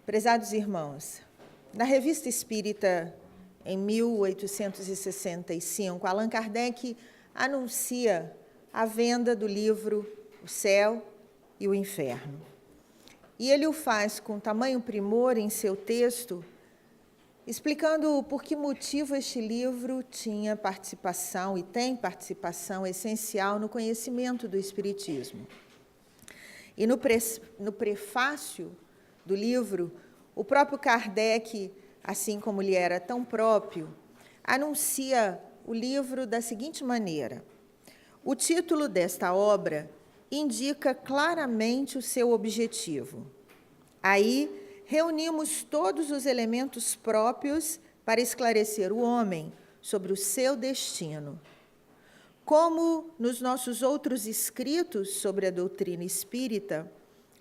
Prezados irmãos, na Revista Espírita, em 1865, Allan Kardec anuncia a venda do livro O Céu e o Inferno. E ele o faz com tamanho primor em seu texto, explicando por que motivo este livro tinha participação e tem participação essencial no conhecimento do Espiritismo. E no prefácio do livro, o próprio Kardec, assim como lhe era tão próprio, anuncia o livro da seguinte maneira: o título desta obra indica claramente o seu objetivo. Aí reunimos todos os elementos próprios para esclarecer o homem sobre o seu destino. Como nos nossos outros escritos sobre a doutrina espírita,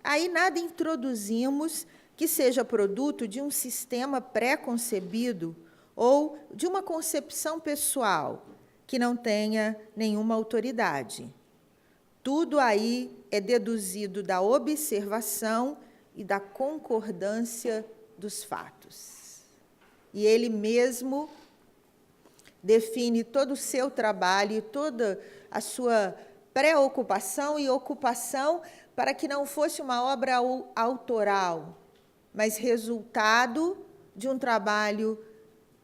aí nada introduzimos que seja produto de um sistema pré-concebido ou de uma concepção pessoal que não tenha nenhuma autoridade. Tudo aí é deduzido da observação e da concordância dos fatos. E ele mesmo define todo o seu trabalho e toda a sua preocupação e ocupação para que não fosse uma obra autoral, mas resultado de um trabalho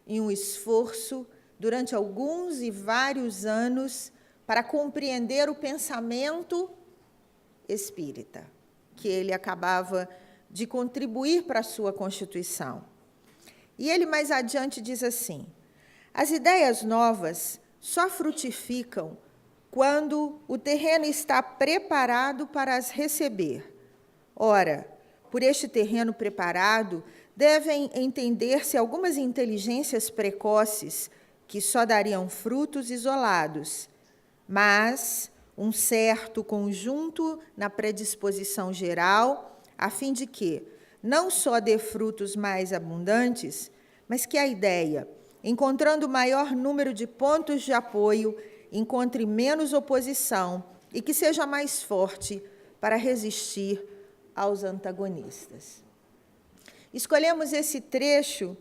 e um esforço durante alguns e vários anos para compreender o pensamento espírita, que ele acabava de contribuir para a sua constituição. E ele mais adiante diz assim: as ideias novas só frutificam quando o terreno está preparado para as receber. Ora, por este terreno preparado, devem entender-se algumas inteligências precoces que só dariam frutos isolados, mas um certo conjunto na predisposição geral, a fim de que não só dê frutos mais abundantes, mas que a ideia, encontrando maior número de pontos de apoio, encontre menos oposição e que seja mais forte para resistir aos antagonistas. Escolhemos esse trecho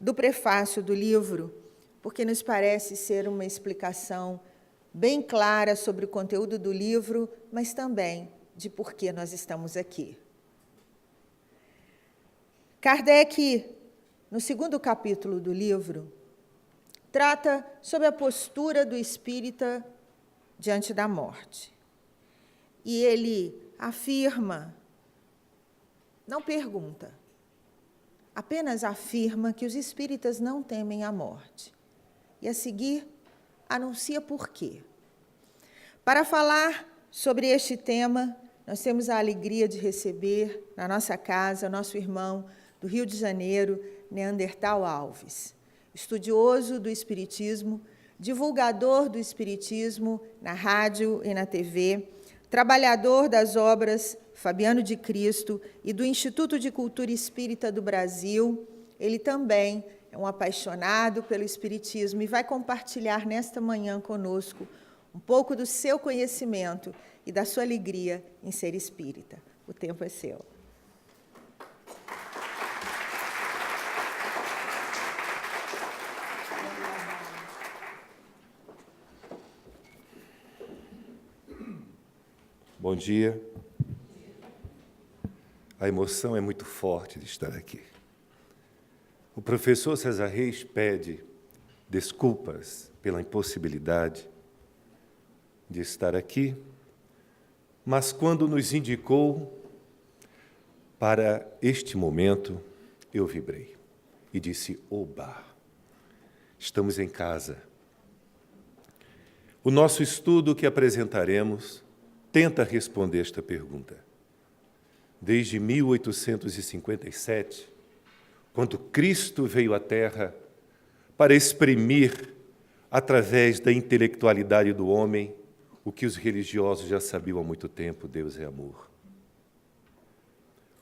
do prefácio do livro porque nos parece ser uma explicação bem clara sobre o conteúdo do livro, mas também de por que nós estamos aqui. Kardec, no segundo capítulo do livro, trata sobre a postura do espírita diante da morte. E ele afirma, não pergunta, apenas afirma que os espíritas não temem a morte. E a seguir, anuncia por quê. Para falar sobre este tema, nós temos a alegria de receber na nossa casa nosso irmão do Rio de Janeiro, Neandertal Alves, estudioso do Espiritismo, divulgador do Espiritismo na rádio e na TV, trabalhador das obras Fabiano de Cristo e do Instituto de Cultura Espírita do Brasil. Ele também é um apaixonado pelo Espiritismo e vai compartilhar nesta manhã conosco um pouco do seu conhecimento e da sua alegria em ser espírita. O tempo é seu. Bom dia. A emoção é muito forte de estar aqui. O professor César Reis pede desculpas pela impossibilidade de estar aqui, mas quando nos indicou para este momento, eu vibrei e disse: oba, estamos em casa. O nosso estudo que apresentaremos tenta responder esta pergunta. Desde 1857, quando Cristo veio à Terra para exprimir, através da intelectualidade do homem, o que os religiosos já sabiam há muito tempo: Deus é amor.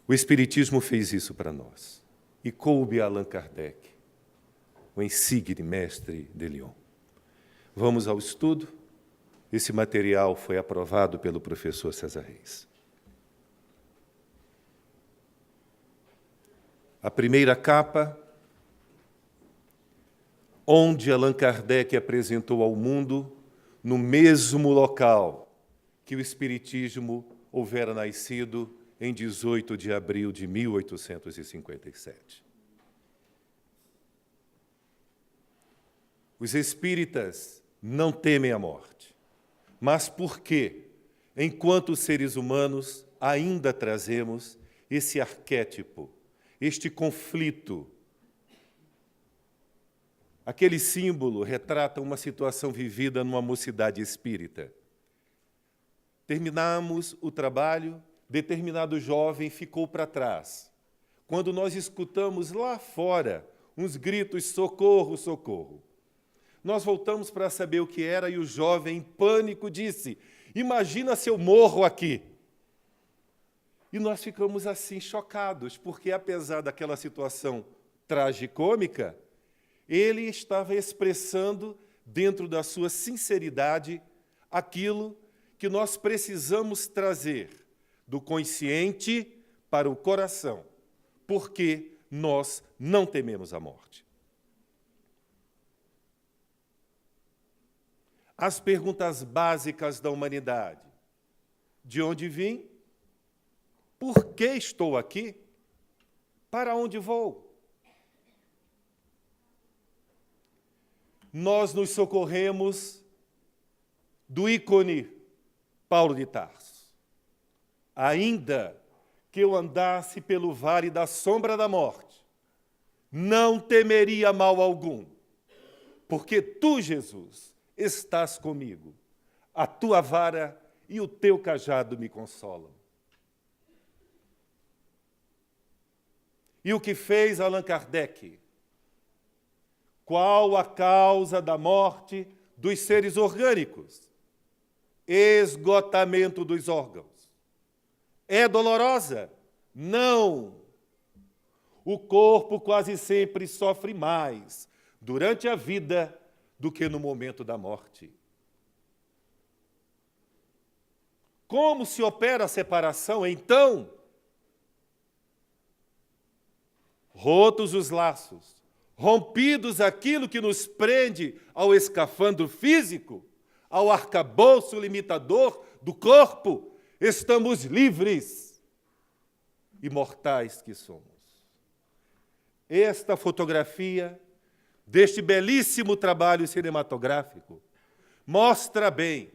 O Espiritismo fez isso para nós, e coube a Allan Kardec, o insigne mestre de Lyon. Vamos ao estudo. Esse material foi aprovado pelo professor César Reis. A primeira capa, onde Allan Kardec apresentou ao mundo, no mesmo local que o Espiritismo houvera nascido em 18 de abril de 1857. Os espíritas não temem a morte, mas porque, enquanto seres humanos, ainda trazemos esse arquétipo, este conflito. Aquele símbolo retrata uma situação vivida numa mocidade espírita. Terminamos o trabalho, determinado jovem ficou para trás. Quando nós escutamos lá fora uns gritos, socorro, socorro. Nós voltamos para saber o que era e o jovem, em pânico, disse, imagina se eu morro aqui. E nós ficamos assim chocados, porque apesar daquela situação tragicômica, ele estava expressando, dentro da sua sinceridade, aquilo que nós precisamos trazer do consciente para o coração, porque nós não tememos a morte. As perguntas básicas da humanidade. De onde vim? Por que estou aqui? Para onde vou? Nós nos socorremos do ícone Paulo de Tarso. Ainda que eu andasse pelo vale da sombra da morte, não temeria mal algum, porque tu, Jesus, estás comigo. A tua vara e o teu cajado me consolam. E o que fez Allan Kardec? Qual a causa da morte dos seres orgânicos? Esgotamento dos órgãos. É dolorosa? Não. O corpo quase sempre sofre mais durante a vida do que no momento da morte. Como se opera a separação, então? Rotos os laços, rompidos aquilo que nos prende ao escafandro físico, ao arcabouço limitador do corpo, estamos livres, imortais que somos. Esta fotografia deste belíssimo trabalho cinematográfico mostra bem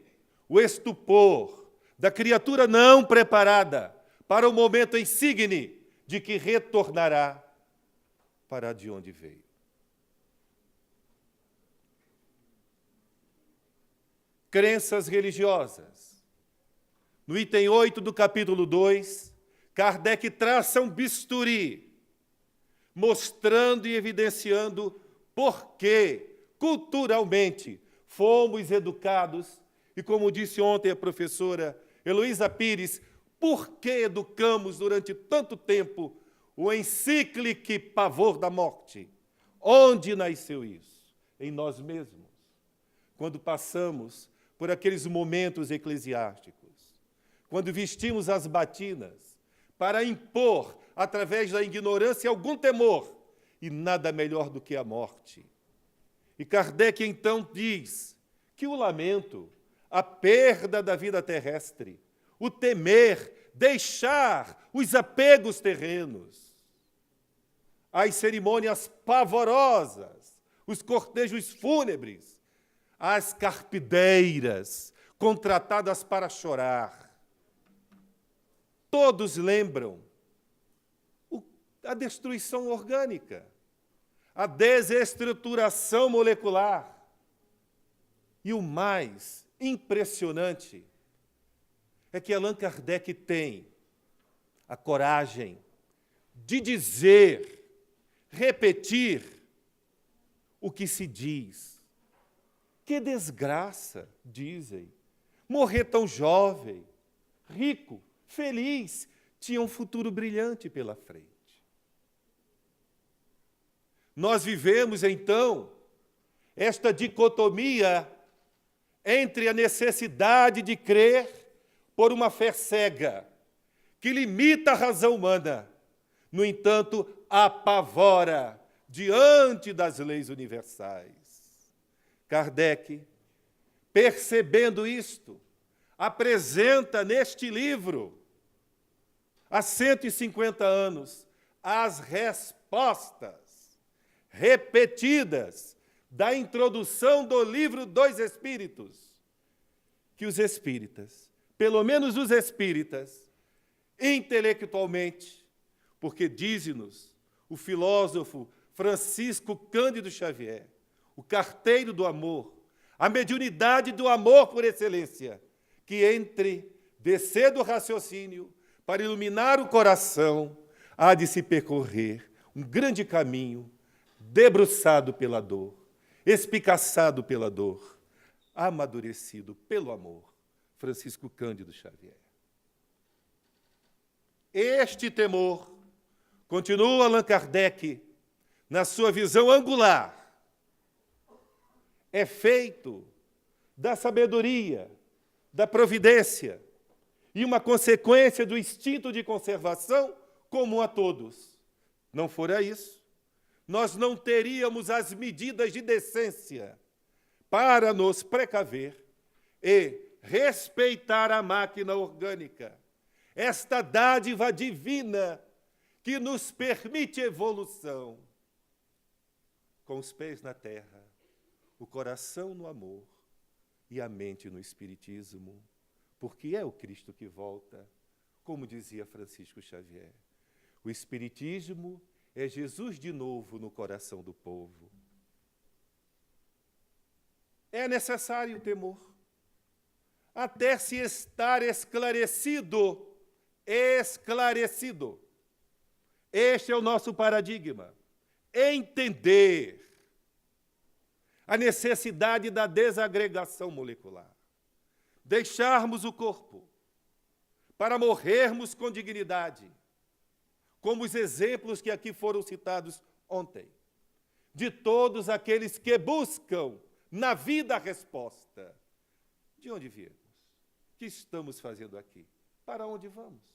o estupor da criatura não preparada para o momento insigne de que retornará para de onde veio. Crenças religiosas. No item 8 do capítulo 2, Kardec traça um bisturi, mostrando e evidenciando por que, culturalmente, fomos educados, e como disse ontem a professora Heloísa Pires, por que educamos durante tanto tempo o encíclico pavor da morte? Onde nasceu isso? Em nós mesmos. Quando passamos por aqueles momentos eclesiásticos, quando vestimos as batinas para impor, através da ignorância, algum temor, e nada melhor do que a morte. E Kardec, então, diz que o lamento, a perda da vida terrestre, o temer, deixar os apegos terrenos, as cerimônias pavorosas, os cortejos fúnebres, as carpideiras contratadas para chorar. Todos lembram a destruição orgânica, a desestruturação molecular. E o mais impressionante é que Allan Kardec tem a coragem de dizer, repetir o que se diz. Que desgraça, dizem, morrer tão jovem, rico, feliz, tinha um futuro brilhante pela frente. Nós vivemos, então, esta dicotomia entre a necessidade de crer por uma fé cega, que limita a razão humana, no entanto, apavora diante das leis universais. Kardec, percebendo isto, apresenta neste livro, há 150 anos, as respostas repetidas da introdução do livro dos Espíritos, que os espíritas, pelo menos os espíritas, intelectualmente, porque diz-nos o filósofo Francisco Cândido Xavier, o carteiro do amor, a mediunidade do amor por excelência, que entre descer do raciocínio para iluminar o coração, há de se percorrer um grande caminho, debruçado pela dor, espicaçado pela dor, amadurecido pelo amor. Francisco Cândido Xavier. Este temor, continua Allan Kardec, na sua visão angular, é feito da sabedoria, da providência e uma consequência do instinto de conservação comum a todos. Não fora isso, nós não teríamos as medidas de decência para nos precaver e respeitar a máquina orgânica, esta dádiva divina que nos permite evolução, com os pés na terra, o coração no amor e a mente no espiritismo, porque é o Cristo que volta, como dizia Francisco Xavier. O espiritismo é Jesus de novo no coração do povo. É necessário o temor, até se estar esclarecido. Este é o nosso paradigma. Entender a necessidade da desagregação molecular. Deixarmos o corpo para morrermos com dignidade, como os exemplos que aqui foram citados ontem, de todos aqueles que buscam na vida a resposta. De onde viemos? O que estamos fazendo aqui? Para onde vamos?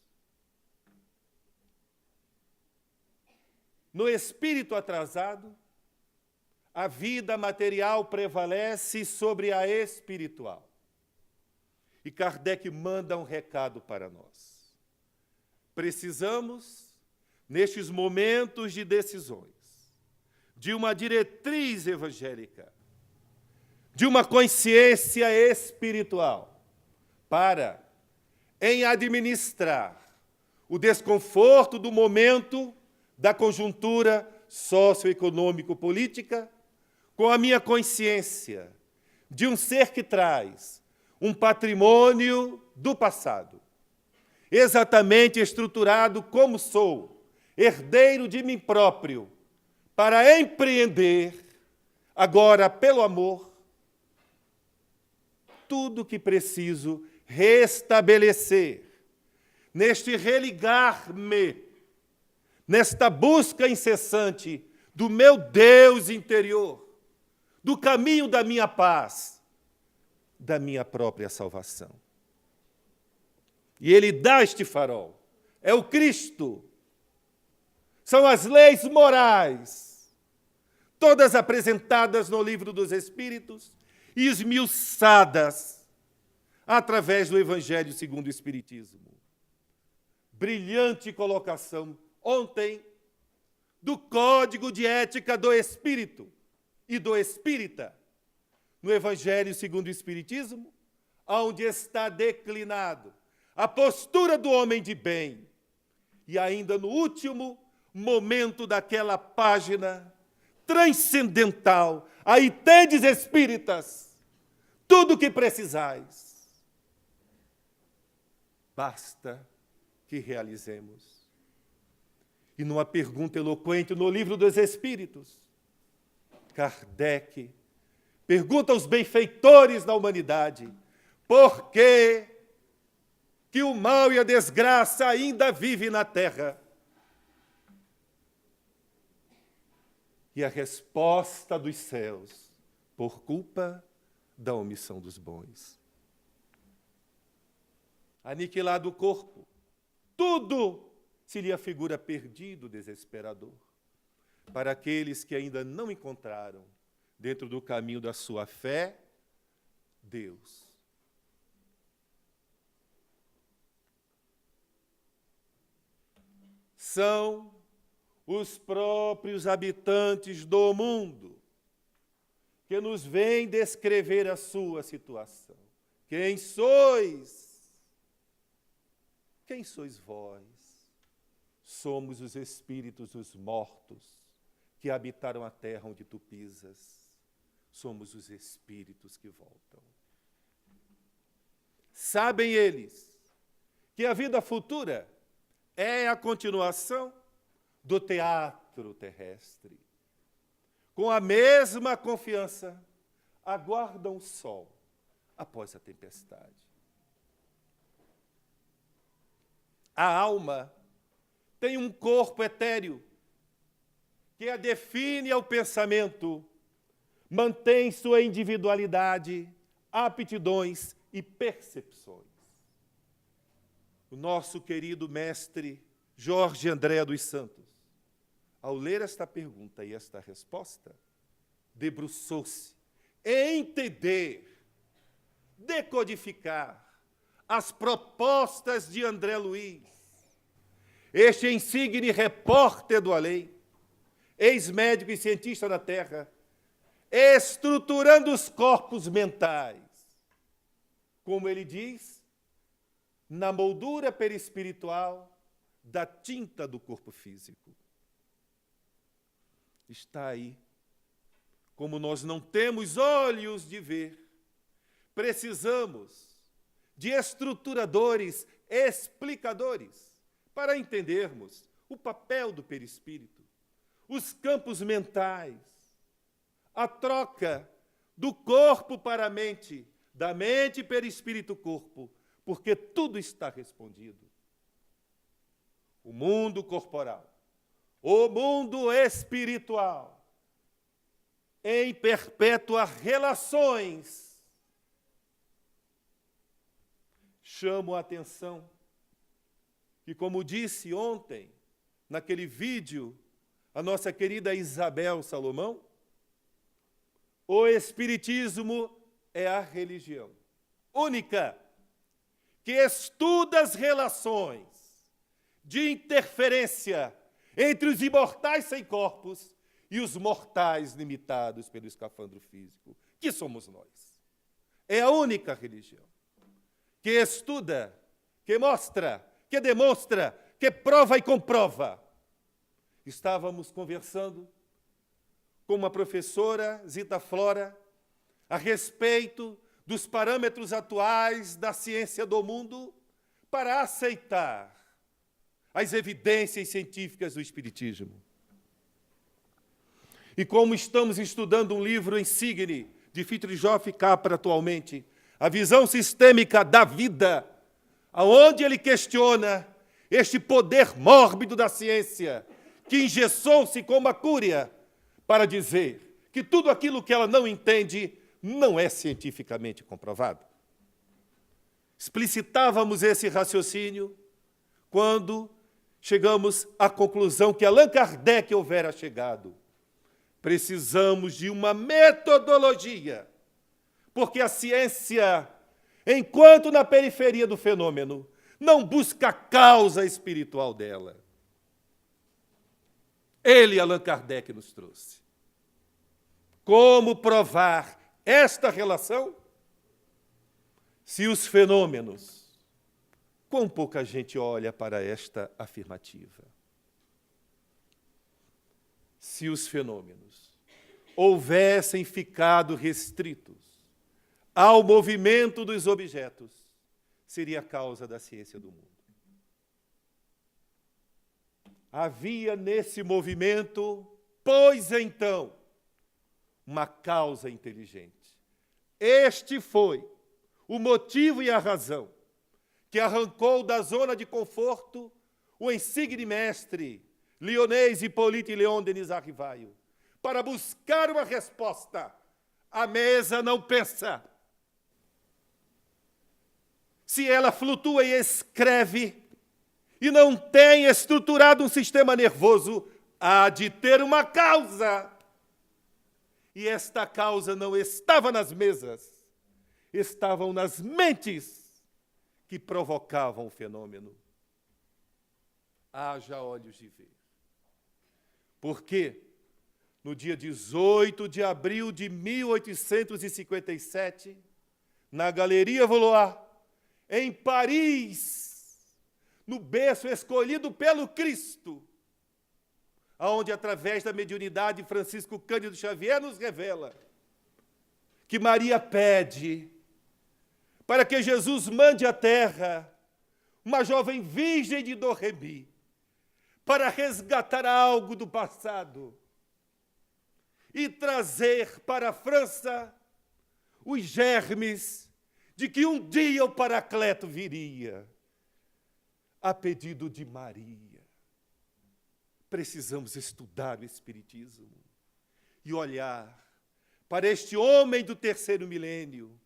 No espírito atrasado, a vida material prevalece sobre a espiritual. E Kardec manda um recado para nós. Precisamos, nestes momentos de decisões, de uma diretriz evangélica, de uma consciência espiritual, para, em administrar o desconforto do momento, da conjuntura socioeconômico-política, com a minha consciência de um ser que traz um patrimônio do passado, exatamente estruturado como sou, herdeiro de mim próprio, para empreender, agora pelo amor, tudo que preciso restabelecer, neste religar-me, nesta busca incessante do meu Deus interior, do caminho da minha paz, da minha própria salvação. E ele dá este farol, é o Cristo. São as leis morais, todas apresentadas no Livro dos Espíritos e esmiuçadas através do Evangelho segundo o Espiritismo. Brilhante colocação ontem do Código de Ética do Espírito e do Espírita, no Evangelho segundo o Espiritismo, onde está declinado a postura do homem de bem. E ainda no último momento daquela página transcendental, aí tendes, espíritas, tudo o que precisais. Basta que realizemos. E numa pergunta eloquente no Livro dos Espíritos, Kardec pergunta aos benfeitores da humanidade por que o mal e a desgraça ainda vivem na Terra. E a resposta dos céus, por culpa da omissão dos bons. Aniquilado o corpo, tudo se lhe afigura perdido, desesperador. Para aqueles que ainda não encontraram, dentro do caminho da sua fé, Deus. São os próprios habitantes do mundo que nos vêm descrever a sua situação. Quem sois? Quem sois vós? Somos os espíritos dos mortos que habitaram a terra onde tu pisas. Somos os espíritos que voltam. Sabem eles que a vida futura é a continuação do teatro terrestre. Com a mesma confiança, aguardam o sol após a tempestade. A alma tem um corpo etéreo que a define ao pensamento, mantém sua individualidade, aptidões e percepções. O nosso querido mestre Jorge André dos Santos, ao ler esta pergunta e esta resposta, debruçou-se em entender, decodificar as propostas de André Luiz, este insigne repórter do além, ex-médico e cientista da Terra, estruturando os corpos mentais, como ele diz, na moldura perispiritual da tinta do corpo físico. Está aí. Como nós não temos olhos de ver, precisamos de estruturadores, explicadores, para entendermos o papel do perispírito, os campos mentais, a troca do corpo para a mente, da mente perispírito-corpo, porque tudo está respondido. O mundo corporal, o mundo espiritual, em perpétuas relações. Chamo a atenção que, como disse ontem, naquele vídeo, a nossa querida Isabel Salomão, o Espiritismo é a religião única que estuda as relações de interferência entre os imortais sem corpos e os mortais limitados pelo escafandro físico, que somos nós. É a única religião que estuda, que mostra, que demonstra, que prova e comprova. Estávamos conversando com uma professora, Zita Flora, a respeito dos parâmetros atuais da ciência do mundo para aceitar as evidências científicas do Espiritismo. E como estamos estudando um livro insigne de Fritjof Capra atualmente, A Visão Sistêmica da Vida, aonde ele questiona este poder mórbido da ciência, que engessou-se como a cúria para dizer que tudo aquilo que ela não entende não é cientificamente comprovado. Explicitávamos esse raciocínio quando chegamos à conclusão que Allan Kardec houvera chegado. Precisamos de uma metodologia, porque a ciência, enquanto na periferia do fenômeno, não busca a causa espiritual dela. Ele, Allan Kardec, nos trouxe. Como provar esta relação? Se os fenômenos, quão pouca gente olha para esta afirmativa. Se os fenômenos houvessem ficado restritos ao movimento dos objetos, seria a causa da ciência do mundo. Havia nesse movimento, pois então, uma causa inteligente. Este foi o motivo e a razão que arrancou da zona de conforto o insigne mestre Lyonês Hippolyte Léon Denis Arrivaio, para buscar uma resposta. A mesa não pensa. Se ela flutua e escreve, e não tem estruturado um sistema nervoso, há de ter uma causa. E esta causa não estava nas mesas, estavam nas mentes que provocavam o fenômeno. Haja olhos de ver. Porque no dia 18 de abril de 1857, na Galeria Vaulois, em Paris, no berço escolhido pelo Cristo, aonde, através da mediunidade, Francisco Cândido Xavier nos revela que Maria pede para que Jesus mande à terra uma jovem virgem de Doremi para resgatar algo do passado e trazer para a França os germes de que um dia o Paracleto viria, a pedido de Maria. Precisamos estudar o Espiritismo e olhar para este homem do terceiro milênio,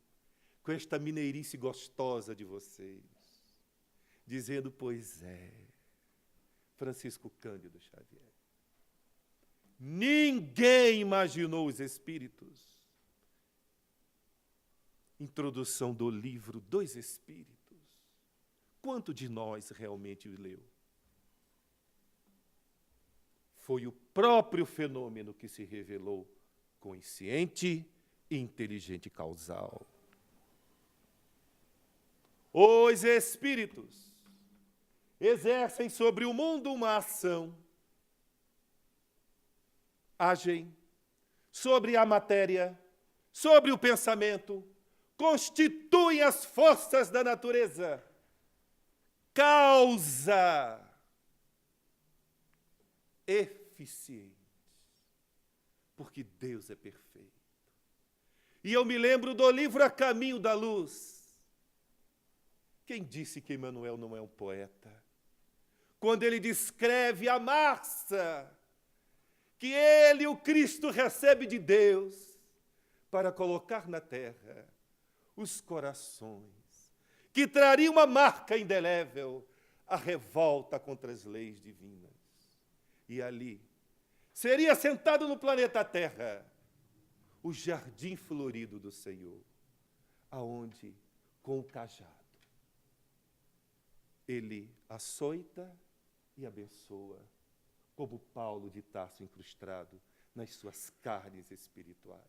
com esta mineirice gostosa de vocês, dizendo, pois é, Francisco Cândido Xavier. Ninguém imaginou os Espíritos. Introdução do livro dos Espíritos. Quanto de nós realmente o leu? Foi o próprio fenômeno que se revelou consciente e inteligente causal. Os Espíritos exercem sobre o mundo uma ação, agem sobre a matéria, sobre o pensamento, constituem as forças da natureza, causa eficiente, porque Deus é perfeito. E eu me lembro do livro A Caminho da Luz. Quem disse que Emmanuel não é um poeta? Quando ele descreve a massa que ele, o Cristo, recebe de Deus para colocar na terra os corações que trariam uma marca indelével, a revolta contra as leis divinas. E ali seria sentado no planeta Terra o jardim florido do Senhor, aonde, com o cajado, ele açoita e abençoa, como Paulo de Tarso incrustado nas suas carnes espirituais.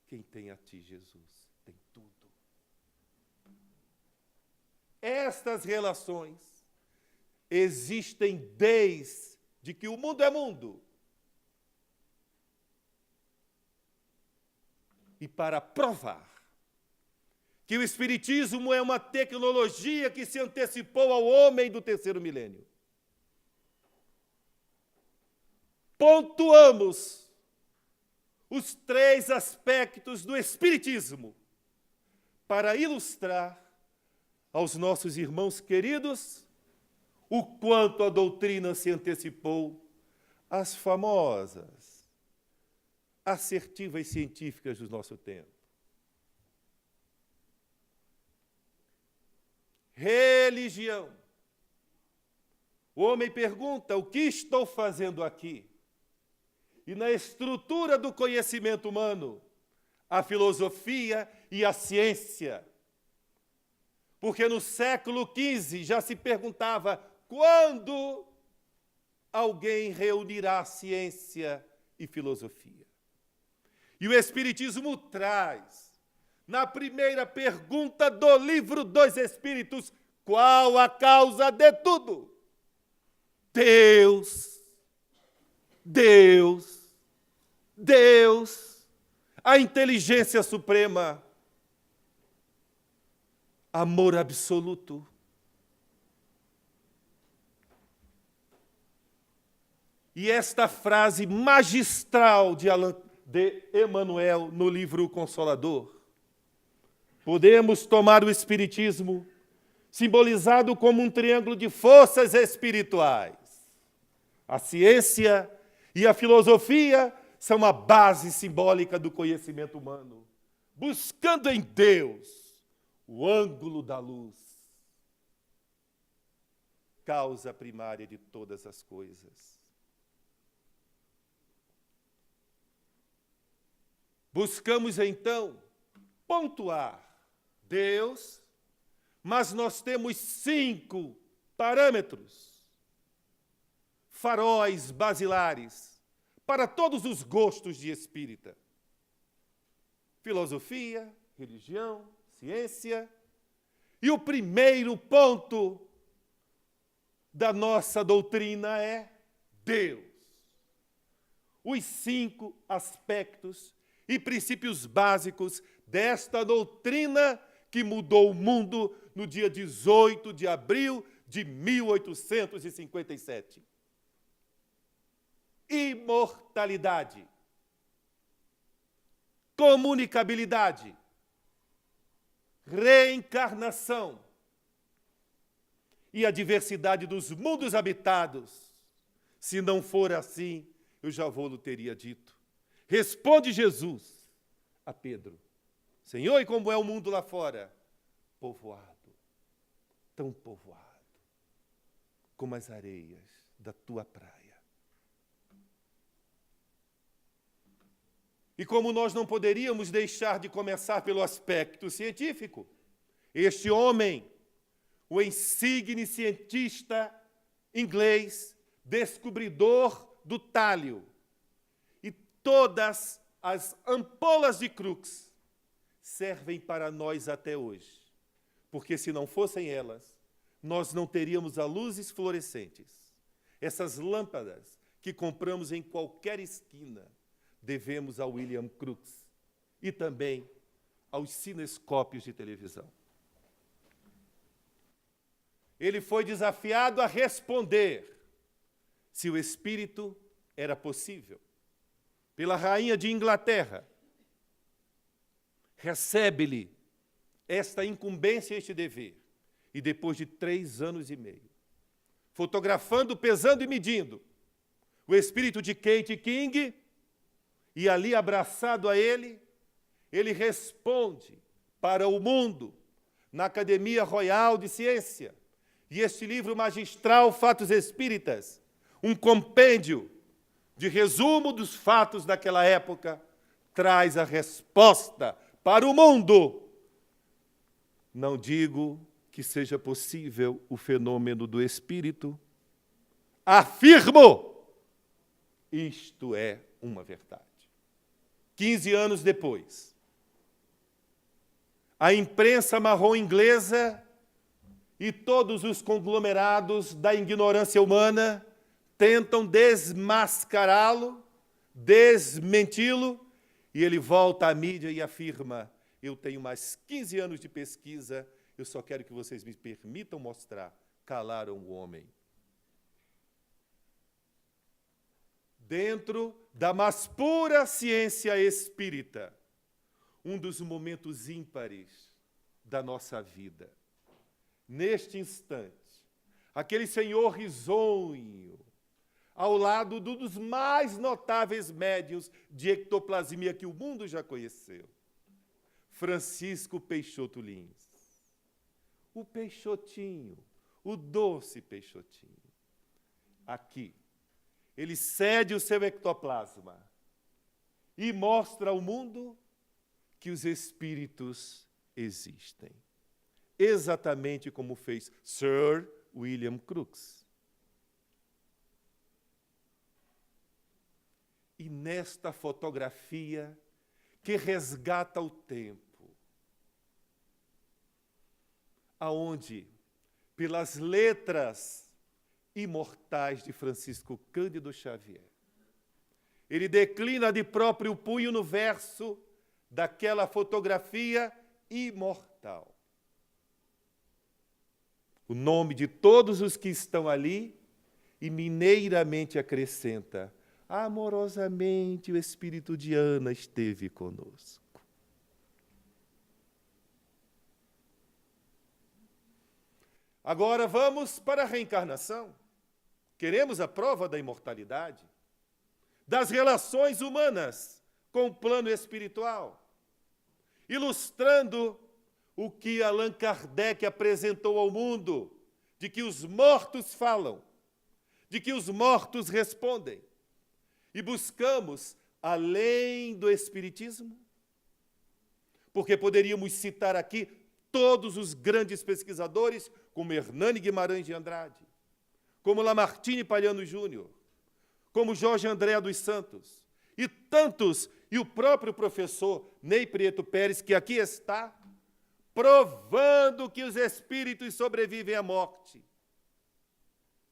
Quem tem a ti, Jesus, tem tudo. Estas relações existem desde que o mundo é mundo. E para provar que o Espiritismo é uma tecnologia que se antecipou ao homem do terceiro milênio, pontuamos os 3 aspectos do Espiritismo para ilustrar aos nossos irmãos queridos o quanto a doutrina se antecipou às famosas assertivas científicas do nosso tempo. Religião. O homem pergunta, o que estou fazendo aqui? E na estrutura do conhecimento humano, a filosofia e a ciência. Porque no século XV já se perguntava quando alguém reunirá ciência e filosofia. E o Espiritismo traz, na primeira pergunta do livro dos Espíritos, qual a causa de tudo? Deus, Deus, Deus, a inteligência suprema, amor absoluto. E esta frase magistral de Emmanuel no livro Consolador, podemos tomar o Espiritismo simbolizado como um triângulo de forças espirituais. A ciência e a filosofia são a base simbólica do conhecimento humano, buscando em Deus o ângulo da luz. causa primária de todas as coisas. Buscamos, então, pontuar Deus, mas nós temos 5 parâmetros, faróis basilares, para todos os gostos de espírita. Filosofia, religião, ciência. E o primeiro ponto da nossa doutrina é Deus. Os 5 aspectos e princípios básicos desta doutrina que mudou o mundo no dia 18 de abril de 1857. Imortalidade, comunicabilidade, reencarnação e a diversidade dos mundos habitados. Se não for assim, eu já vou-lhe teria dito. Responde Jesus a Pedro: Senhor, e como é o mundo lá fora? Povoado, tão povoado, como as areias da tua praia. E como nós não poderíamos deixar de começar pelo aspecto científico, este homem, o insigne cientista inglês, descobridor do tálio, e todas as ampolas de Crookes servem para nós até hoje, porque se não fossem elas, nós não teríamos as luzes fluorescentes. Essas lâmpadas que compramos em qualquer esquina, devemos ao William Crookes e também aos cinescópios de televisão. Ele foi desafiado a responder se o espírito era possível pela rainha de Inglaterra. Recebe-lhe esta incumbência, este dever, e depois de 3 anos e meio, fotografando, pesando e medindo o espírito de Kate King, e ali abraçado a ele responde para o mundo na Academia Royal de Ciência. E este livro magistral, Fatos Espíritas, um compêndio de resumo dos fatos daquela época, traz a resposta para o mundo. Não digo que seja possível o fenômeno do espírito, afirmo, isto é uma verdade. 15 anos depois, a imprensa marrom inglesa e todos os conglomerados da ignorância humana tentam desmascará-lo, desmenti-lo, e ele volta à mídia e afirma: eu tenho mais 15 anos de pesquisa, eu só quero que vocês me permitam mostrar. Calaram o homem. Dentro da mais pura ciência espírita, um dos momentos ímpares da nossa vida. Neste instante, aquele senhor risonho, ao lado dos mais notáveis médiuns de ectoplasmia que o mundo já conheceu, Francisco Peixoto Lins. O Peixotinho, o doce Peixotinho. Aqui, ele cede o seu ectoplasma e mostra ao mundo que os espíritos existem. Exatamente como fez Sir William Crookes. E nesta fotografia que resgata o tempo, aonde, pelas letras imortais de Francisco Cândido Xavier, ele declina de próprio punho no verso daquela fotografia imortal o nome de todos os que estão ali e mineiramente acrescenta: amorosamente o espírito de Ana esteve conosco. Agora vamos para a reencarnação. Queremos a prova da imortalidade, das relações humanas com o plano espiritual, ilustrando o que Allan Kardec apresentou ao mundo de que os mortos falam, de que os mortos respondem, e buscamos além do Espiritismo? Porque poderíamos citar aqui todos os grandes pesquisadores, como Hernani Guimarães de Andrade, como Lamartine Palhano Júnior, como Jorge André dos Santos, e tantos, e o próprio professor Ney Prieto Pérez, que aqui está, provando que os espíritos sobrevivem à morte.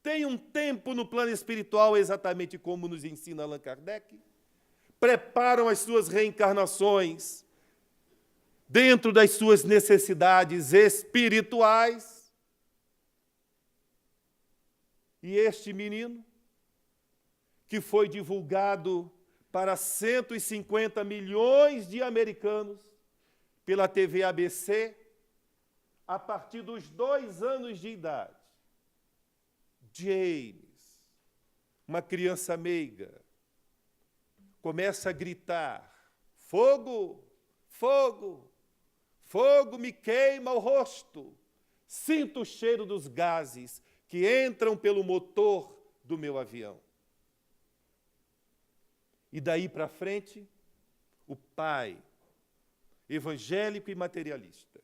Tem um tempo no plano espiritual, exatamente como nos ensina Allan Kardec, preparam as suas reencarnações dentro das suas necessidades espirituais. E este menino, que foi divulgado para 150 milhões de americanos pela TV ABC, a partir dos 2 anos de idade, James, uma criança meiga, começa a gritar: fogo, fogo, fogo me queima o rosto, sinto o cheiro dos gases que entram pelo motor do meu avião. E daí para frente, o pai, evangélico e materialista,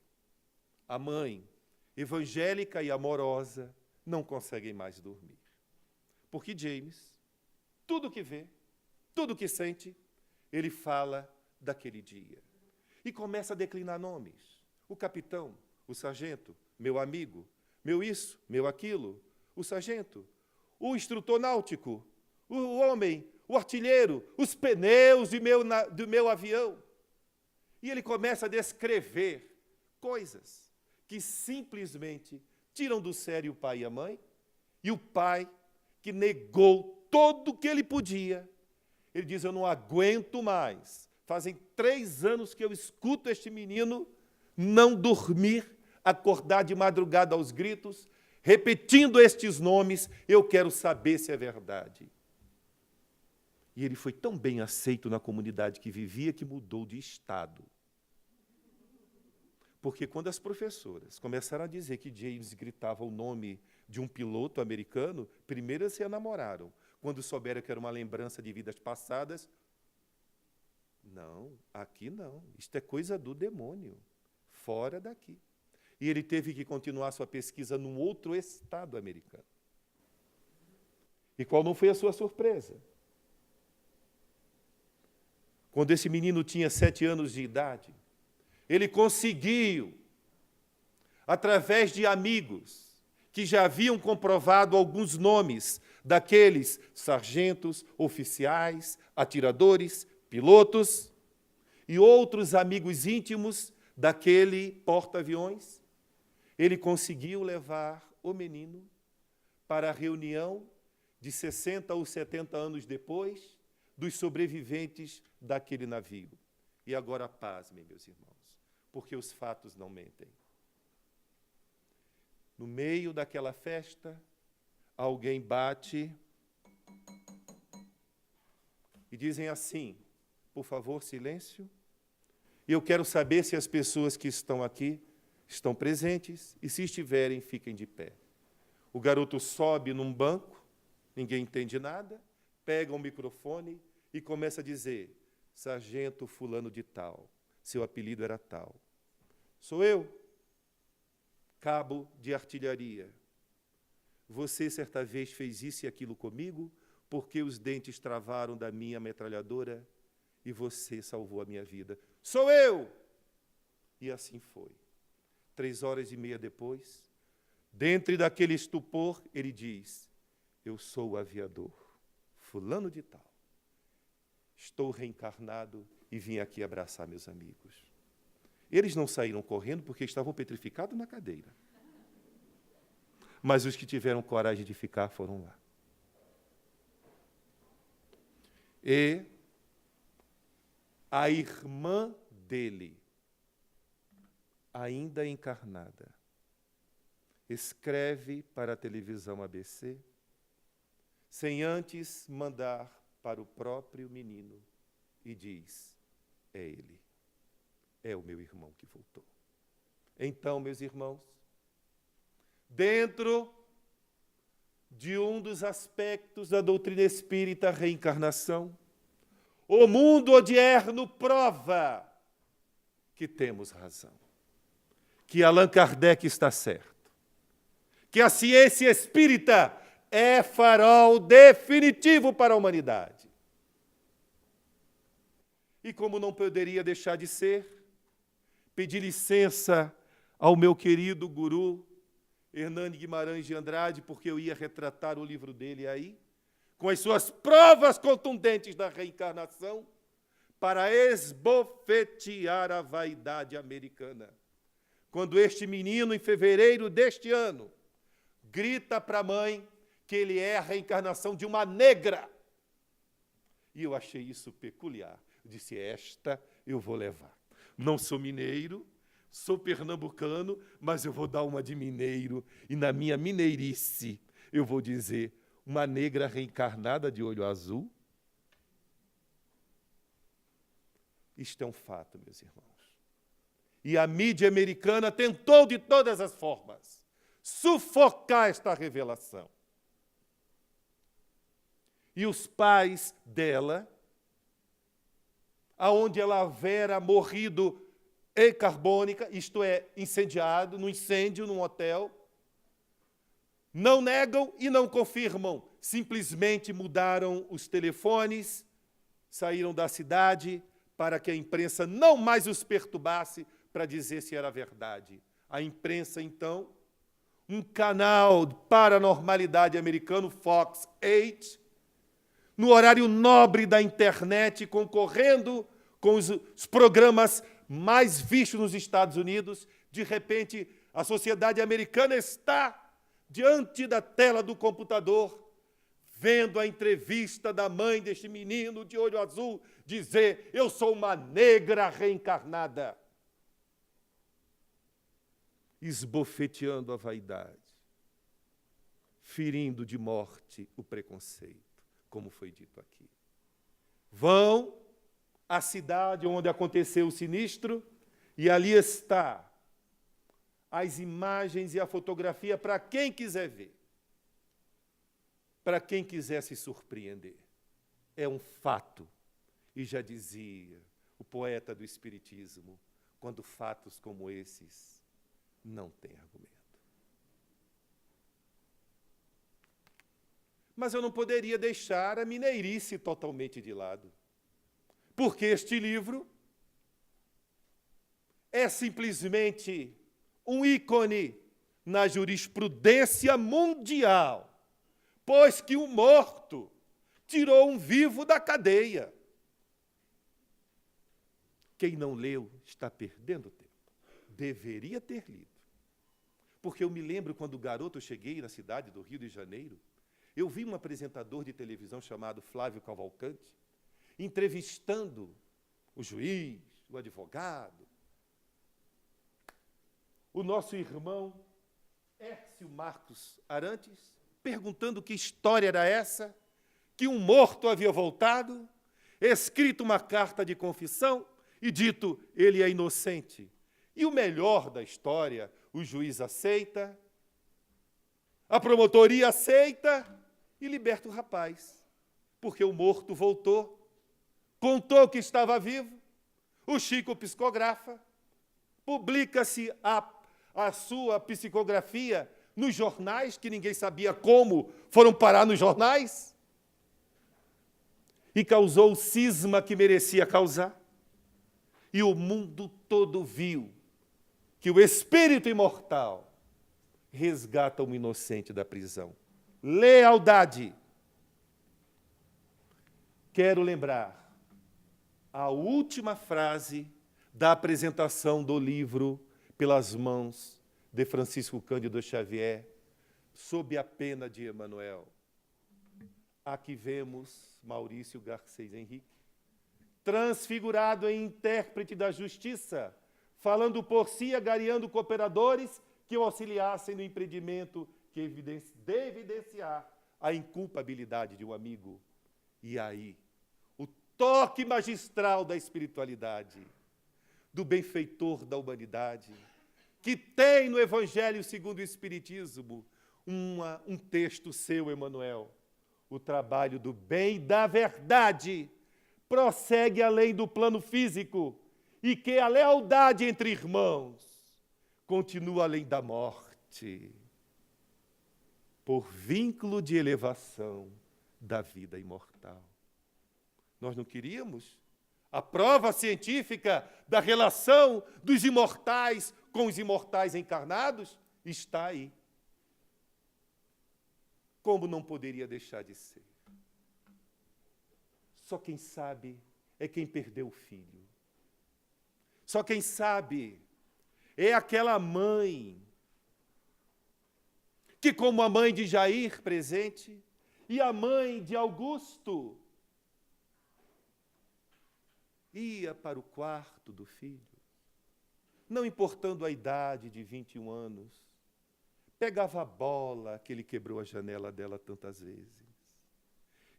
a mãe, evangélica e amorosa, não conseguem mais dormir. Porque James, tudo que vê, tudo que sente, ele fala daquele dia. E começa a declinar nomes. O capitão, o sargento, meu amigo, meu isso, meu aquilo, o sargento, o instrutor náutico, o homem, o artilheiro, os pneus do meu avião. E ele começa a descrever coisas que simplesmente tiram do sério o pai e a mãe, e o pai, que negou todo o que ele podia, ele diz: eu não aguento mais. Fazem 3 anos que eu escuto este menino não dormir, acordar de madrugada aos gritos, repetindo estes nomes, eu quero saber se é verdade. E ele foi tão bem aceito na comunidade que vivia que mudou de estado. Porque quando as professoras começaram a dizer que James gritava o nome de um piloto americano, primeiro se enamoraram. Quando souberam que era uma lembrança de vidas passadas, não, aqui não, isto é coisa do demônio, fora daqui. E ele teve que continuar sua pesquisa num outro estado americano. E qual não foi a sua surpresa? Quando esse menino tinha 7 anos de idade, ele conseguiu, através de amigos que já haviam comprovado alguns nomes daqueles sargentos, oficiais, atiradores, pilotos e outros amigos íntimos daquele porta-aviões, ele conseguiu levar o menino para a reunião de 60 ou 70 anos depois dos sobreviventes daquele navio. E agora pasmem, meus irmãos, porque os fatos não mentem. No meio daquela festa, alguém bate e dizem assim: por favor, silêncio. E eu quero saber se as pessoas que estão aqui estão presentes e, se estiverem, fiquem de pé. O garoto sobe num banco, ninguém entende nada, pega um microfone e começa a dizer: sargento fulano de tal, seu apelido era tal. Sou eu, cabo de artilharia. Você certa vez fez isso e aquilo comigo, porque os dentes travaram da minha metralhadora e você salvou a minha vida. Sou eu! E assim foi. 3h30 depois, dentro daquele estupor, ele diz: eu sou o aviador, fulano de tal. Estou reencarnado e vim aqui abraçar meus amigos. Eles não saíram correndo porque estavam petrificados na cadeira. Mas os que tiveram coragem de ficar foram lá. E a irmã dele, ainda encarnada, escreve para a televisão ABC, sem antes mandar para o próprio menino, e diz: é ele, é o meu irmão que voltou. Então, meus irmãos, dentro de um dos aspectos da doutrina espírita, a reencarnação, o mundo odierno prova que temos razão, que Allan Kardec está certo, que a ciência espírita é farol definitivo para a humanidade. E como não poderia deixar de ser, pedi licença ao meu querido guru, Hernani Guimarães de Andrade, porque eu ia retratar o livro dele aí, com as suas provas contundentes da reencarnação, para esbofetear a vaidade americana. Quando este menino, em fevereiro deste ano, grita para a mãe que ele é a reencarnação de uma negra. E eu achei isso peculiar. Eu disse, esta eu vou levar. Não sou mineiro, sou pernambucano, mas eu vou dar uma de mineiro, e na minha mineirice eu vou dizer, uma negra reencarnada de olho azul? Isto é um fato, meus irmãos. E a mídia americana tentou de todas as formas sufocar esta revelação. E os pais dela, aonde ela houvera morrido carbônica, isto é, incendiado, num incêndio, num hotel, não negam e não confirmam, simplesmente mudaram os telefones, saíram da cidade para que a imprensa não mais os perturbasse para dizer se era verdade. A imprensa, então, um canal de paranormalidade americano, Fox 8, no horário nobre da internet, concorrendo com os programas mais vistos nos Estados Unidos, de repente a sociedade americana está diante da tela do computador, vendo a entrevista da mãe deste menino de olho azul dizer, eu sou uma negra reencarnada, esbofeteando a vaidade, ferindo de morte o preconceito, como foi dito aqui. Vão à cidade onde aconteceu o sinistro, e ali está as imagens e a fotografia para quem quiser ver, para quem quiser se surpreender. É um fato. E já dizia o poeta do Espiritismo, quando fatos como esses não têm argumento. Mas eu não poderia deixar a mineirice totalmente de lado, porque este livro é simplesmente um ícone na jurisprudência mundial, pois que um morto tirou um vivo da cadeia. Quem não leu está perdendo tempo. Deveria ter lido. Porque eu me lembro quando garoto eu cheguei na cidade do Rio de Janeiro, eu vi um apresentador de televisão chamado Flávio Cavalcante entrevistando o juiz, o advogado, o nosso irmão Hércio Marcos Arantes, perguntando que história era essa, que um morto havia voltado, escrito uma carta de confissão e dito, ele é inocente. E o melhor da história, o juiz aceita, a promotoria aceita e liberta o rapaz, porque o morto voltou, contou que estava vivo, o Chico psicografa, publica-se a sua psicografia nos jornais, que ninguém sabia como foram parar nos jornais, e causou o cisma que merecia causar. E o mundo todo viu que o espírito imortal resgata um inocente da prisão. Lealdade. Quero lembrar a última frase da apresentação do livro pelas mãos de Francisco Cândido Xavier, sob a pena de Emmanuel. Aqui vemos Maurício Garcês Henrique, transfigurado em intérprete da justiça, falando por si, agariando cooperadores que o auxiliassem no empreendimento que de evidenciar a inculpabilidade de um amigo. E aí, o toque magistral da espiritualidade, do benfeitor da humanidade, que tem no Evangelho segundo o Espiritismo um texto seu, Emmanuel. O trabalho do bem e da verdade prossegue além do plano físico e que a lealdade entre irmãos continua além da morte, por vínculo de elevação da vida imortal. Nós não queríamos? A prova científica da relação dos imortais com os imortais encarnados está aí. Como não poderia deixar de ser? Só quem sabe é quem perdeu o filho. Só quem sabe é aquela mãe que, como a mãe de Jair presente e a mãe de Augusto, ia para o quarto do filho, não importando a idade de 21 anos, pegava a bola que ele quebrou a janela dela tantas vezes,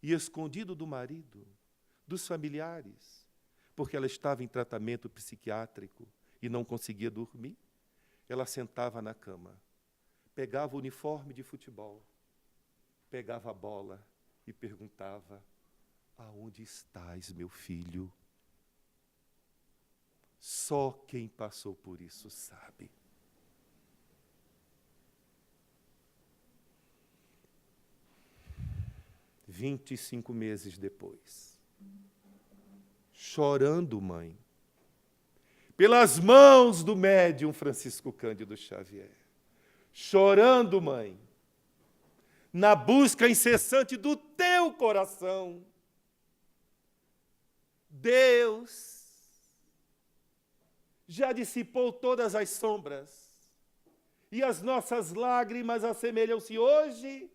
e escondido do marido, dos familiares, porque ela estava em tratamento psiquiátrico e não conseguia dormir, ela sentava na cama, pegava o uniforme de futebol, pegava a bola e perguntava: aonde estás, meu filho? Só quem passou por isso sabe. – 25 meses depois, chorando, mãe, pelas mãos do médium Francisco Cândido Xavier, chorando, mãe, na busca incessante do teu coração, Deus já dissipou todas as sombras, e as nossas lágrimas assemelham-se hoje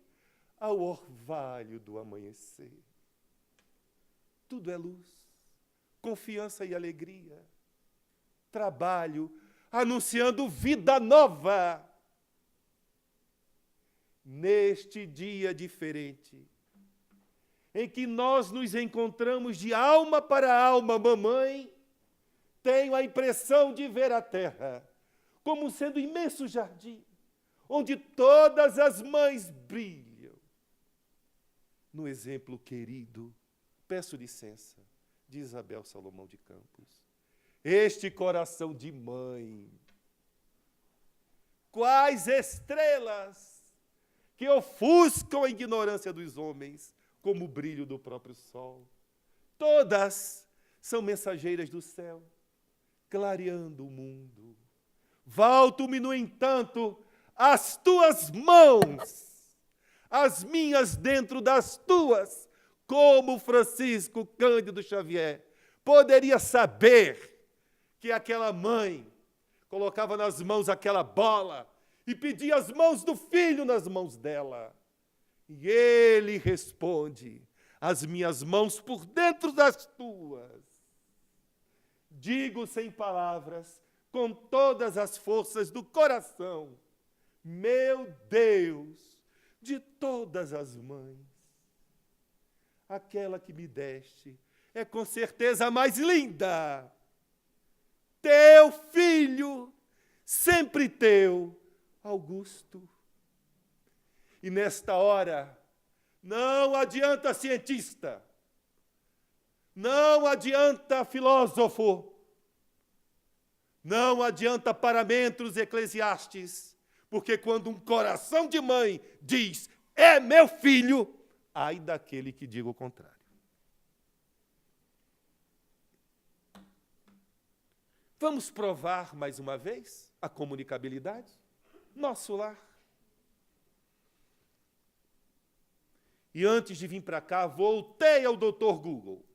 ao orvalho do amanhecer. Tudo é luz, confiança e alegria, trabalho anunciando vida nova. Neste dia diferente, em que nós nos encontramos de alma para alma, mamãe, tenho a impressão de ver a terra como sendo um imenso jardim, onde todas as mães brilham. No exemplo querido, peço licença, de Isabel Salomão de Campos. Este coração de mãe, quais estrelas que ofuscam a ignorância dos homens, como o brilho do próprio sol. Todas são mensageiras do céu, clareando o mundo. Volto-me, no entanto, às tuas mãos, as minhas dentro das tuas, como Francisco Cândido Xavier poderia saber que aquela mãe colocava nas mãos aquela bola e pedia as mãos do filho nas mãos dela. E ele responde: as minhas mãos por dentro das tuas. Digo sem palavras, com todas as forças do coração: meu Deus, de todas as mães, aquela que me deste é com certeza a mais linda. Teu filho, sempre teu, Augusto. E nesta hora, não adianta cientista, não adianta filósofo, não adianta parâmetros eclesiastes, porque quando um coração de mãe diz, é meu filho, ai daquele que diga o contrário. Vamos provar mais uma vez a comunicabilidade? Nosso lar. E antes de vir para cá, voltei ao Dr. Google.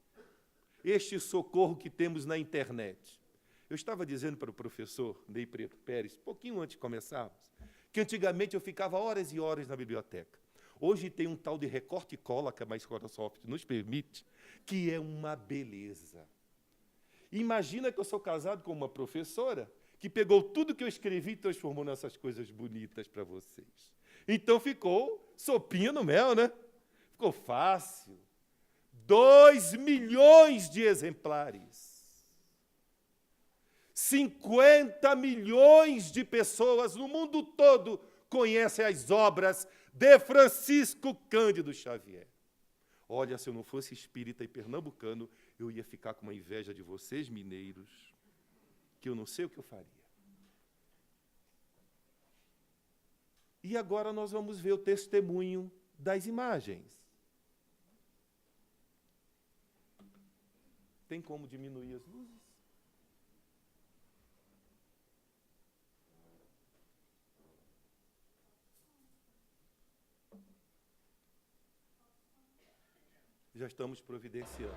Este socorro que temos na internet. Eu estava dizendo para o professor Ney Preto Pérez, pouquinho antes de começarmos, que antigamente eu ficava horas e horas na biblioteca. Hoje tem um tal de recorte e cola que a Microsoft nos permite, que é uma beleza. Imagina que eu sou casado com uma professora que pegou tudo que eu escrevi e transformou nessas coisas bonitas para vocês. Então ficou sopinha no mel, né? Ficou fácil. 2 milhões de exemplares. 50 milhões de pessoas no mundo todo conhecem as obras de Francisco Cândido Xavier. Olha, se eu não fosse espírita e pernambucano, eu ia ficar com uma inveja de vocês, mineiros, que eu não sei o que eu faria. E agora nós vamos ver o testemunho das imagens. Tem como diminuir as luzes? Já estamos providenciando.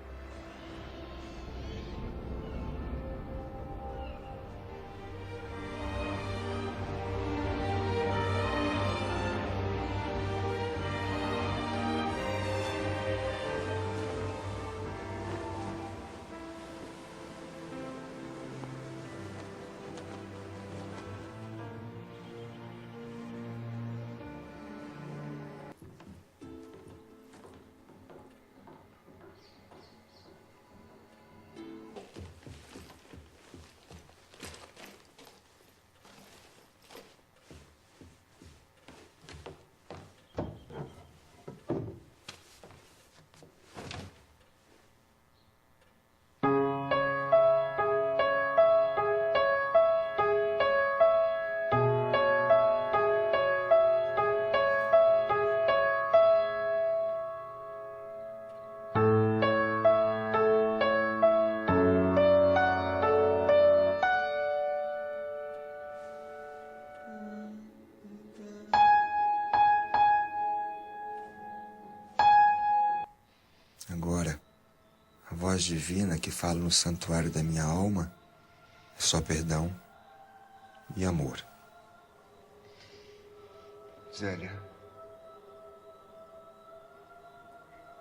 Agora, a voz divina que fala no santuário da minha alma é só perdão e amor. Zélia,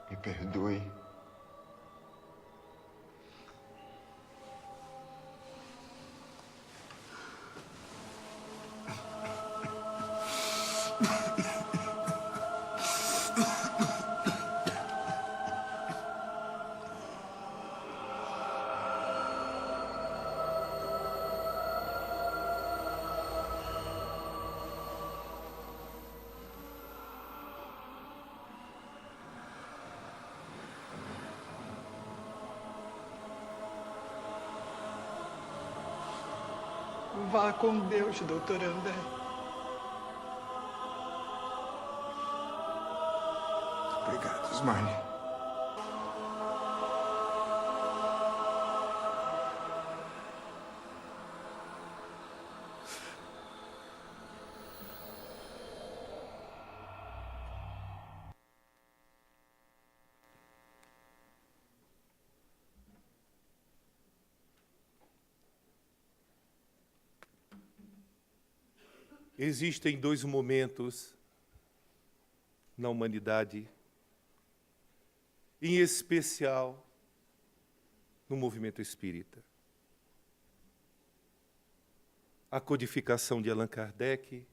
me perdoe. Vá com Deus, doutor André. Obrigado, Osmani. Existem dois momentos na humanidade, em especial no movimento espírita. A codificação de Allan Kardec,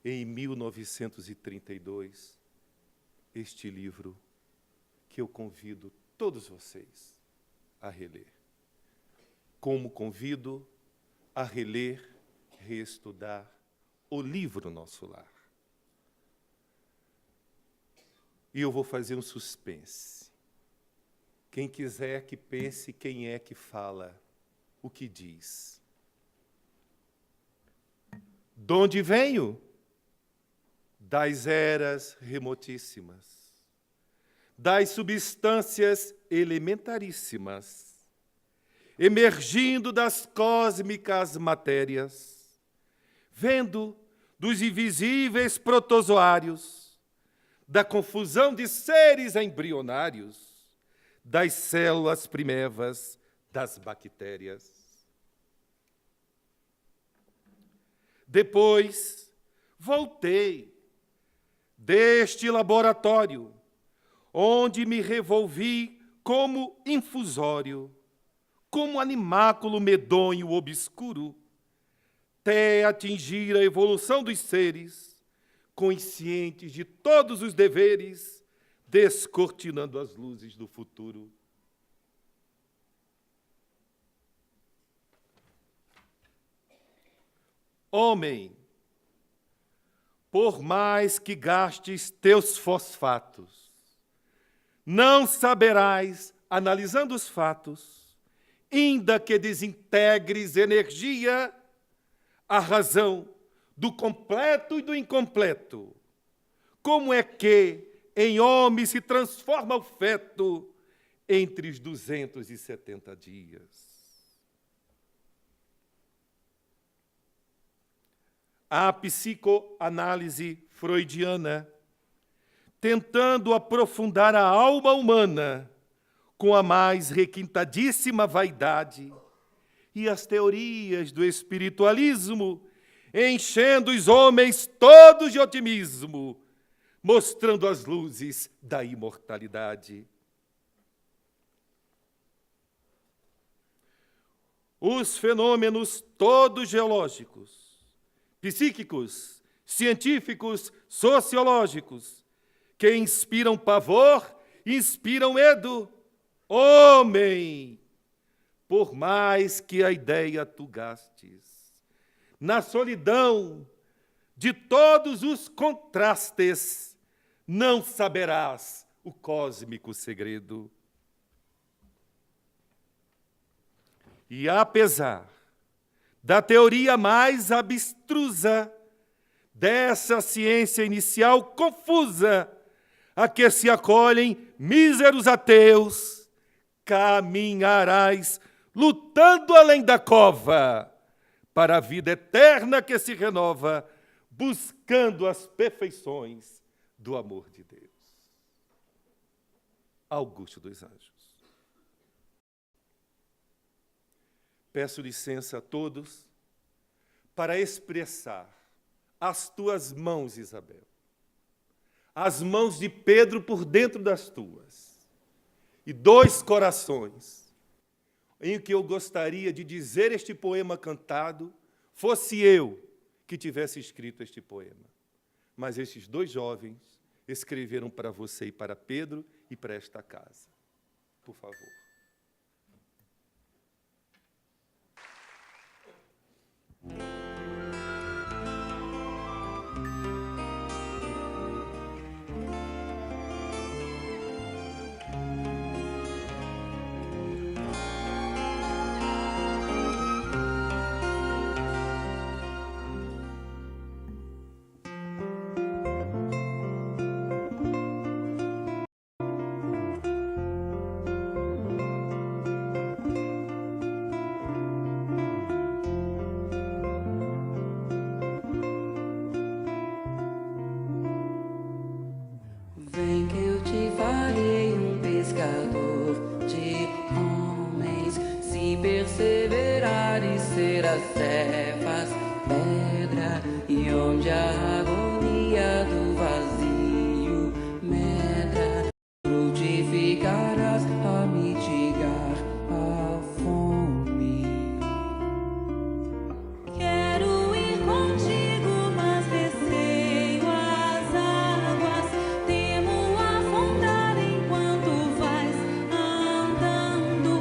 em 1932, este livro que eu convido todos vocês a reler. Como convido a reler, reestudar o livro Nosso Lar. E eu vou fazer um suspense. Quem quiser que pense quem é que fala, o que diz. De onde venho? Das eras remotíssimas, das substâncias elementaríssimas, emergindo das cósmicas matérias, vendo dos invisíveis protozoários, da confusão de seres embrionários, das células primevas, das bactérias. Depois, voltei deste laboratório, onde me revolvi como infusório, como animáculo medonho obscuro, até atingir a evolução dos seres, conscientes de todos os deveres, descortinando as luzes do futuro. Homem, por mais que gastes teus fosfatos, não saberás, analisando os fatos, ainda que desintegres energia, a razão do completo e do incompleto. Como é que em homem se transforma o feto entre os 270 dias? A psicoanálise freudiana, tentando aprofundar a alma humana com a mais requintadíssima vaidade, e as teorias do espiritualismo, enchendo os homens todos de otimismo, mostrando as luzes da imortalidade. Os fenômenos todos geológicos, psíquicos, científicos, sociológicos, que inspiram pavor, inspiram medo. Homem, por mais que a ideia tu gastes, na solidão de todos os contrastes, não saberás o cósmico segredo. E apesar da teoria mais abstrusa, dessa ciência inicial confusa, a que se acolhem míseros ateus, caminharás lutando além da cova, para a vida eterna que se renova, buscando as perfeições do amor de Deus. Augusto dos Anjos. Peço licença a todos para expressar as tuas mãos, Isabel, as mãos de Pedro por dentro das tuas, e 2 corações, em que eu gostaria de dizer este poema cantado, fosse eu que tivesse escrito este poema. Mas estes 2 jovens escreveram para você e para Pedro e para esta casa. Por favor. Vem que eu te farei um pescador de homens, se perseverares serás cefas, pedra, e onde a agonia do vazio medra, frutificarás a mitigar a fome. Quero ir contigo, mas receio as águas, temo afundar enquanto vais andando.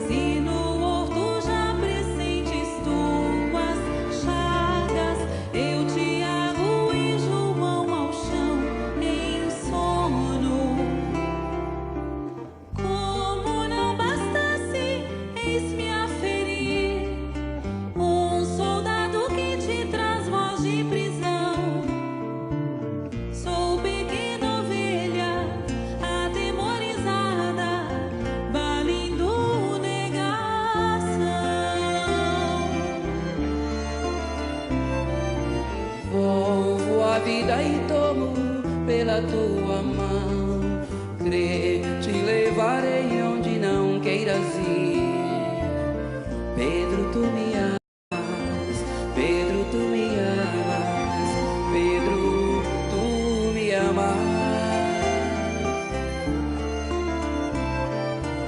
Se no horto já pressentes tuas chagas, eu te arruijo mão ao chão em sono. Como não bastasse, eis-me a ferir um soldado que te traz voz de prisão. Sou pequena ovelha atemorizada, balindo negação. Volvo a vida e tomo pela tua mão. Crê, te levarei onde não queiras ir. Pedro, tu me amas. Pedro, tu me amas. Pedro, tu me amas.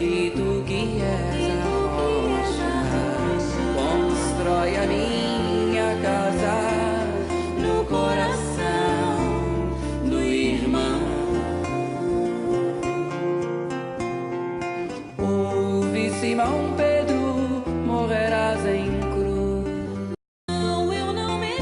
E tu que és a rocha, constrói a minha casa no coração do irmão. Ouve, Simão Pedro, morrerás em cruz. Não, eu não me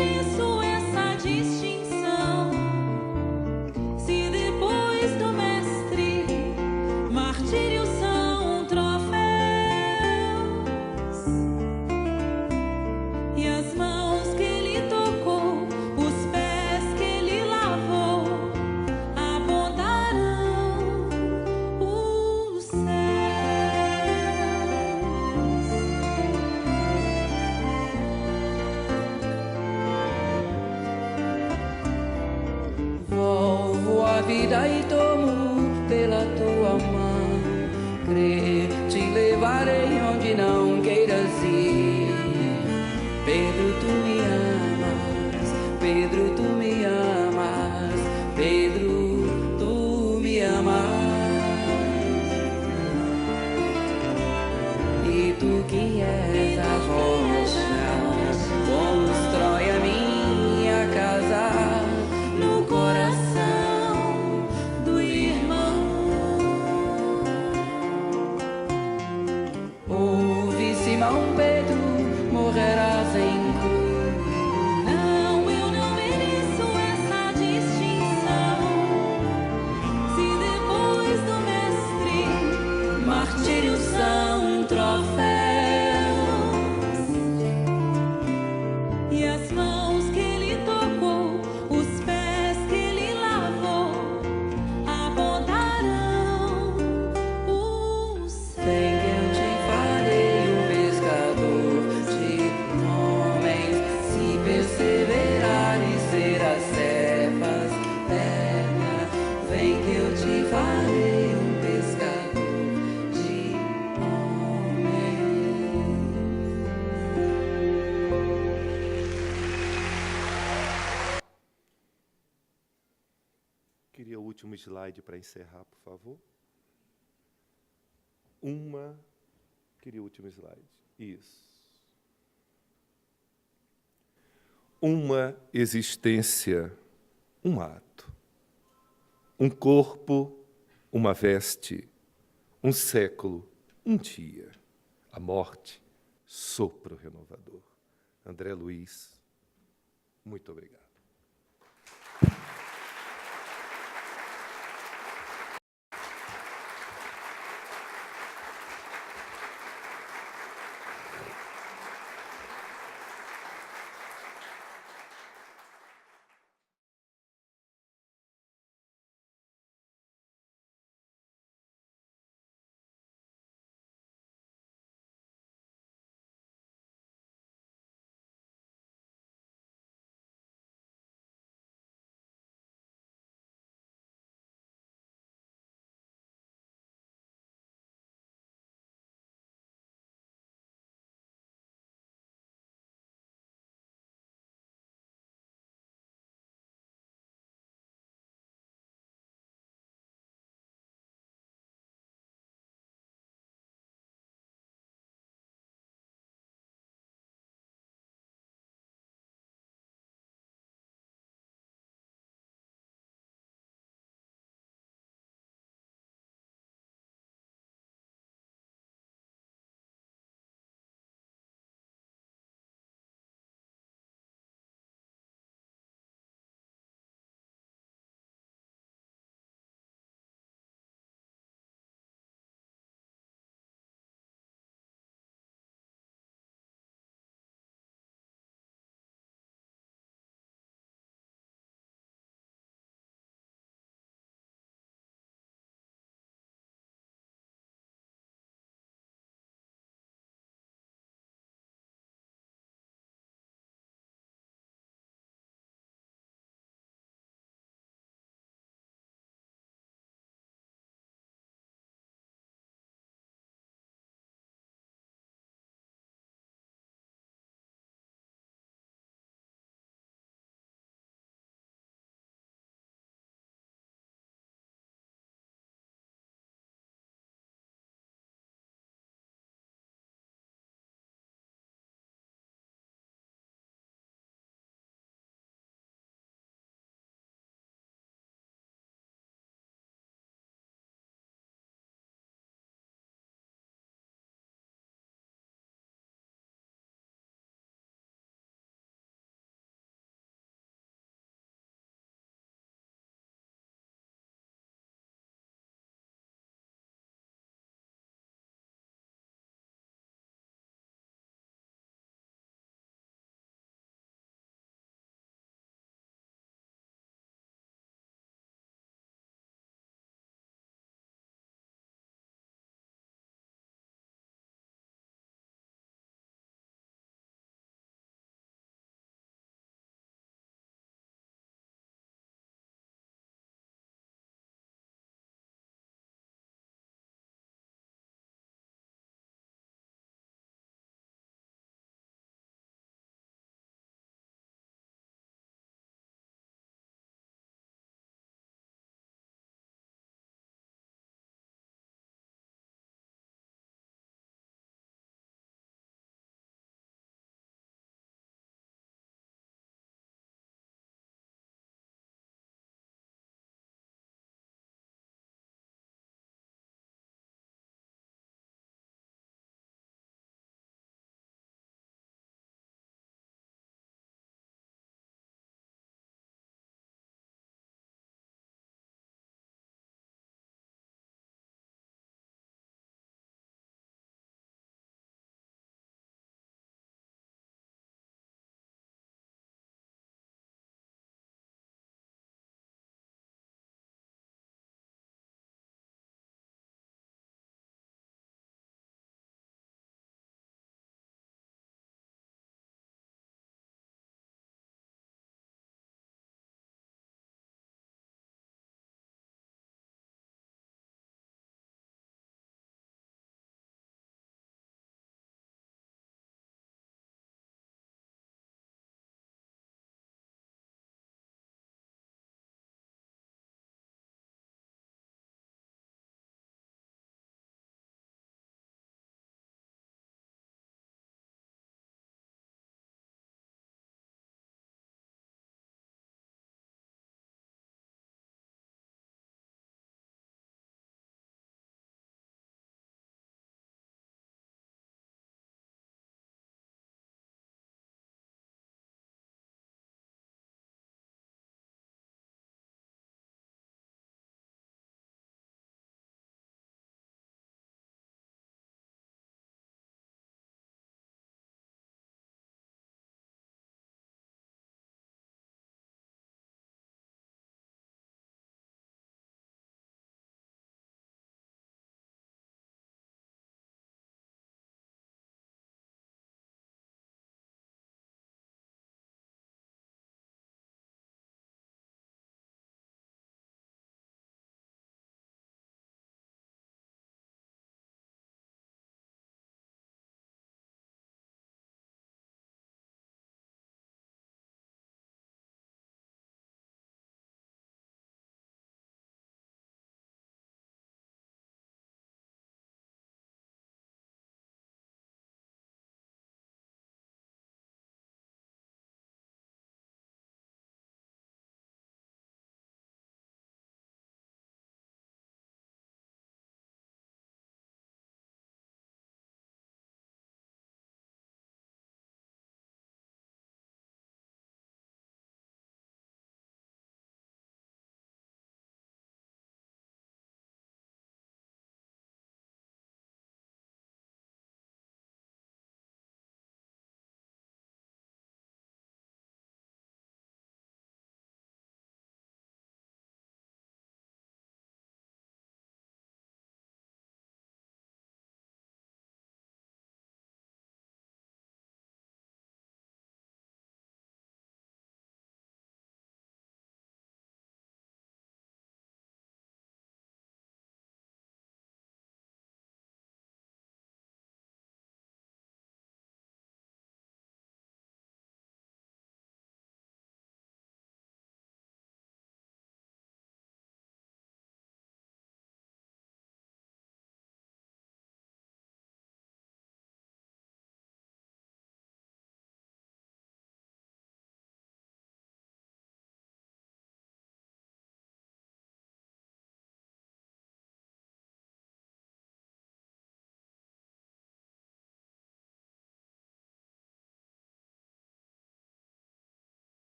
vida e tomo pela tua mão. Crer, te levarei onde não queiras ir. Pedro, tu me amas, Pedro, tu me amas, Pedro, tu me amas. E tu que és a rocha, constrói a minha casa no coração do irmão. Ouve, Simão Pedro, morrerás em cruz. Não, eu não mereço essa distinção. Se depois do mestre Martírios são troféus. e as mãos que ele tocou, os pés que ele lavou, apontarão o céu. Vem que eu te farei um pescador de homens. Se perseverares, serás servas eternas. Vem que eu te farei um pescador de homens. Queria o último slide para encerrar, por favor. Queria o último slide. Isso. Uma existência, um ato. Um corpo, uma veste. Um século, um dia. A morte, sopro renovador. André Luiz, muito obrigado.